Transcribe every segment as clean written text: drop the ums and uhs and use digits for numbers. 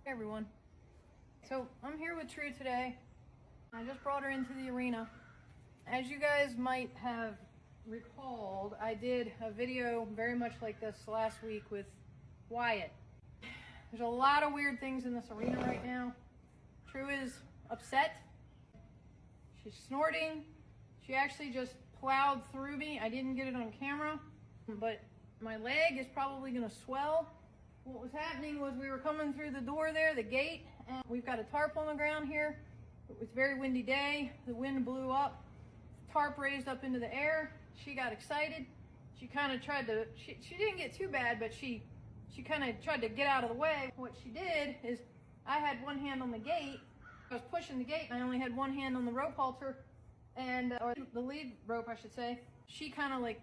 Hey everyone. So I'm here with True today. I just brought her into the arena. As you guys might have recalled, I did a video very much like this last week with Wyatt. There's a lot of weird things in this arena right now. True is upset. She's snorting. She actually just plowed through me. I didn't get it on camera, but my leg is probably gonna swell. What was happening was we were coming through the door there, the gate, and we've got a tarp on the ground here. It was a very windy day. The wind blew up. The tarp raised up into the air. She got excited. She kind of tried to, she didn't get too bad, but she kind of tried to get out of the way. What she did is I had one hand on the gate. I was pushing the gate and I only had one hand on the rope halter or the lead rope, I should say. She kind of like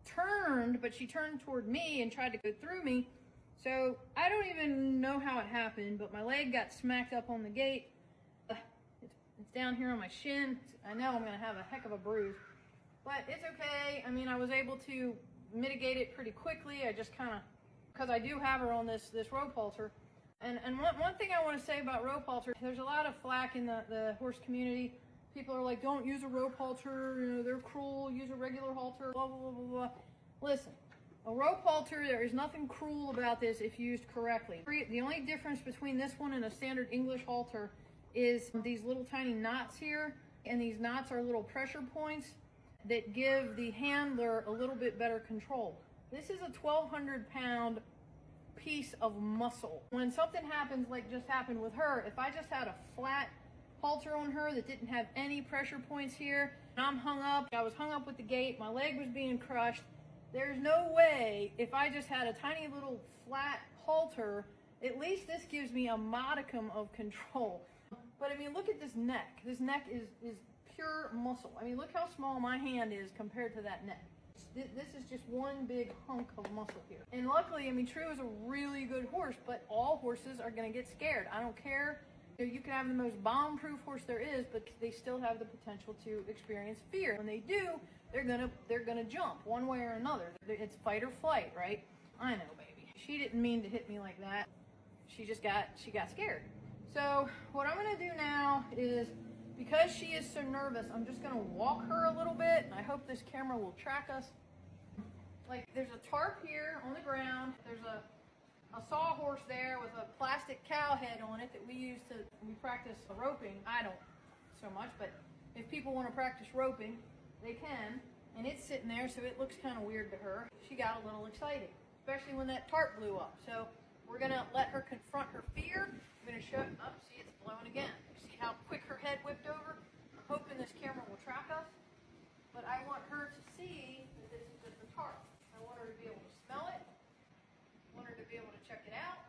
turned, but she turned toward me and tried to go through me. So I don't even know how it happened, but my leg got smacked up on the gate. It's down here on my shin. I know I'm gonna have a heck of a bruise, but it's okay. I mean, I was able to mitigate it pretty quickly. I just kind of, because I do have her on this rope halter. And one thing I want to say about rope halter, there's a lot of flack in the horse community. People are like, don't use a rope halter, you know, they're cruel, use a regular halter, blah, blah, blah, blah, blah. Listen, a rope halter, there is nothing cruel about this if used correctly. The only difference between this one and a standard English halter is these little tiny knots here, and these knots are little pressure points that give the handler a little bit better control. This is a 1,200-pound piece of muscle. When something happens like just happened with her, if I just had a flat halter on her that didn't have any pressure points here, and I'm hung up, I was hung up with the gate, my leg was being crushed, there's no way, if I just had a tiny little flat halter, at least this gives me a modicum of control. But I mean, look at this neck. This neck is pure muscle. I mean, look how small my hand is compared to that neck. This is just one big hunk of muscle here. And luckily, I mean, True is a really good horse, but all horses are gonna get scared. I don't care. You can have the most bomb-proof horse there is, but they still have the potential to experience fear. When they do, they're gonna jump one way or another. It's fight or flight, right? I know, baby. She didn't mean to hit me like that. She got scared. So what I'm gonna do now is, because she is so nervous, I'm just gonna walk her a little bit. I hope this camera will track us. Like, there's a tarp here on the ground. There's a sawhorse there with a plastic cow head on it that we practice roping. I don't so much, but if people want to practice roping, they can. And it's sitting there, so it looks kind of weird to her. She got a little excited, especially when that tarp blew up. So we're gonna let her confront her fear. I'm gonna show up, see it's blown again. See how quick her head whipped over? I'm hoping this camera will track us, but I want her to see that this is just a tarp. I want her to be able to smell it. I want her to be able to check it out.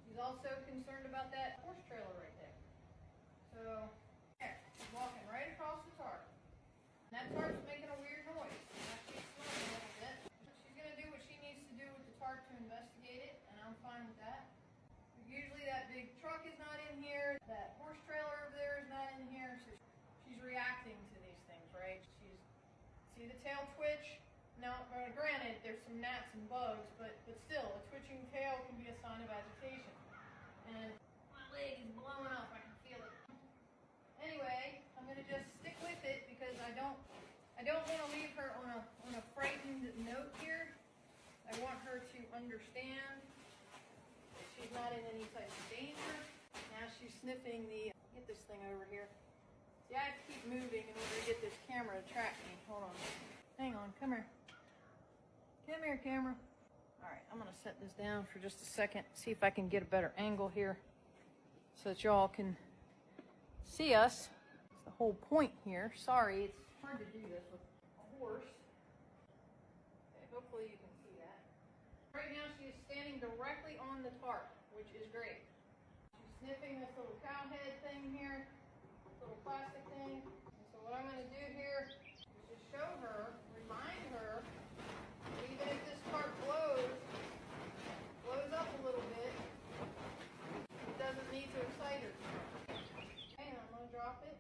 She's also concerned about that horse trailer right there. So, there, she's walking right across the tarp. And that tarp's making a weird noise. Now she's smelling a little bit. She's gonna do what she needs to do with the tarp to investigate it, and I'm fine with that. Usually that big truck is not in here. That horse trailer over there is not in here. So she's reacting to these things, right? See the tail twitch? Now, granted, there's some gnats and bugs, but still, a twitching tail can be a sign of agitation. And my leg is blowing up. I can feel it. Anyway, I'm gonna just stick with it because I don't want to leave her on a frightened note here. I want her to understand that she's not in any type of danger. Now she's sniffing get this thing over here. See, I have to keep moving in order to get this camera to track me. Hold on. Hang on, come here. Come here, camera. All right, I'm gonna set this down for just a second, see if I can get a better angle here so that y'all can see us. That's the whole point here. Sorry, it's hard to do this with a horse. Okay, hopefully you can see that. Right now she is standing directly on the tarp, which is great. She's sniffing this little cow head thing here, this little plastic thing. And so what I'm gonna do here is just show her, remind her, even if this tarp blows up a little bit, it doesn't need to excite her. Okay, I'm gonna drop it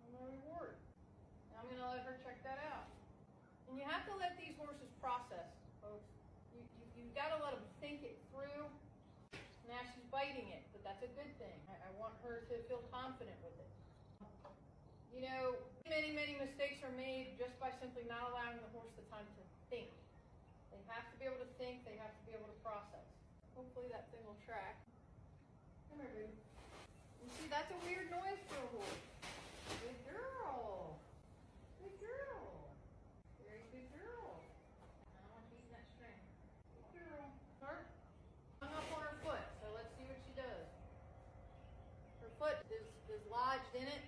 on my reward. Now I'm gonna let her check that out. And you have to let these horses process, folks. You've got to let them think it through. Now That's a good thing. I want her to feel confident with it. You know, many mistakes are made just by simply not allowing the horse the time to think. They have to be able to think, they have to be able to process. Hopefully that thing will track. Come here, baby. You see, that's a weird noise for a horse. Good girl. Good girl. Very good girl. I don't want you eating that string. Good girl. Tarp hung up on her foot, so let's see what she does. Her foot is lodged in it.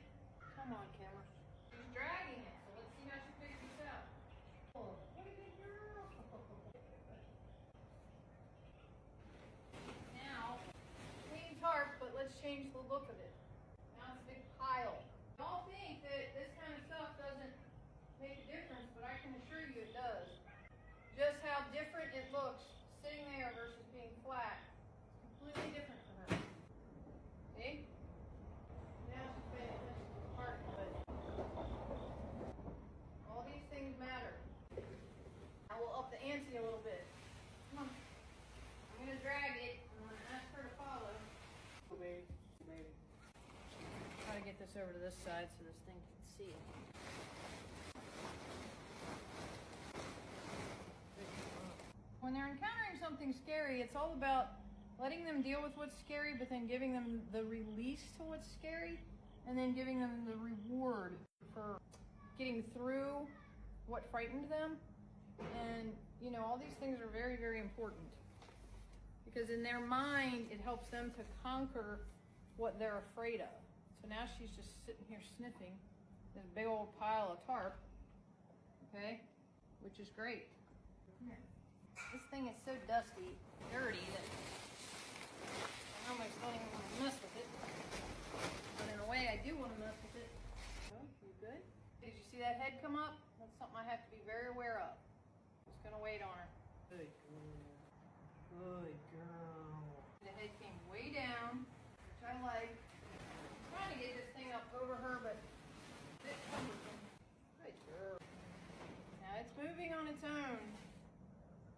Come on, camera. She's dragging it, so let's see how she picks this up. Oh, what a good girl. Now, clean tarp, but let's change the look of it. Now it's a big pile. Y'all think that this kind of stuff doesn't make a difference, but I can assure you it does. Just how different it looks sitting there versus being flat. It's completely different for her. See? Now she's paying attention to the part, but all these things matter. I will up the ante a little bit. Come on. I'm going to drag it. I'm going to ask her to follow. Maybe. Try to get this over to this side so this thing can see it. When they're encountering something scary, it's all about letting them deal with what's scary, but then giving them the release to what's scary, and then giving them the reward for getting through what frightened them. And, you know, all these things are very, very important. Because in their mind, it helps them to conquer what they're afraid of. So now she's just sitting here sniffing this big old pile of tarp, okay, which is great. Come here. This thing is so dusty, dirty, that I almost don't even want to mess with it. But in a way, I do want to mess with it. Oh, you good? Did you see that head come up? That's something I have to be very aware of. Just gonna wait on her. Good girl. Good girl. The head came way down, which I like. I'm trying to get this thing up over her, but it's cumbersome. Good girl. Now it's moving on its own.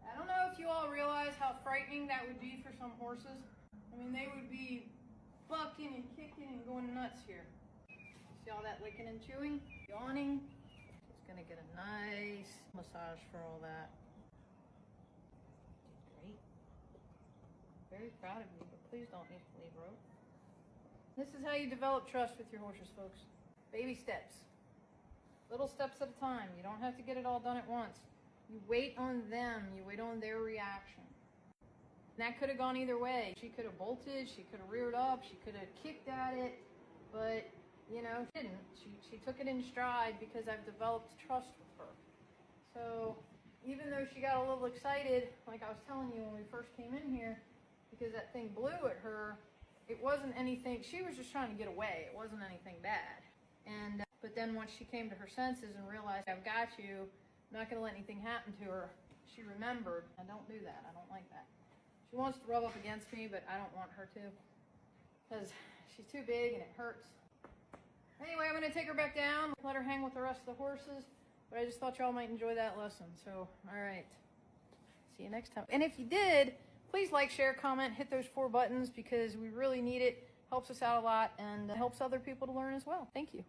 I don't know if you all realize how frightening that would be for some horses. I mean, they would be bucking and kicking and going nuts here. See all that licking and chewing? Yawning. It's gonna get a nice massage for all that. Great. Very proud of you, but please don't need to leave rope. This is how you develop trust with your horses, folks. Baby steps. Little steps at a time. You don't have to get it all done at once. You wait on them. You wait on their reaction. And that could have gone either way. She could have bolted. She could have reared up. She could have kicked at it. But, you know, she didn't. She took it in stride because I've developed trust with her. So even though she got a little excited, like I was telling you when we first came in here, because that thing blew at her, it wasn't anything. She was just trying to get away. It wasn't anything bad. And but then once she came to her senses and realized, I've got you, I'm not going to let anything happen to her, she remembered, I don't do that. I don't like that. She wants to rub up against me, but I don't want her to because she's too big and it hurts. Anyway, I'm going to take her back down, let her hang with the rest of the horses, but I just thought y'all might enjoy that lesson. So, all right. See you next time. And if you did, please like, share, comment, hit those 4 buttons because we really need it. Helps us out a lot and helps other people to learn as well. Thank you.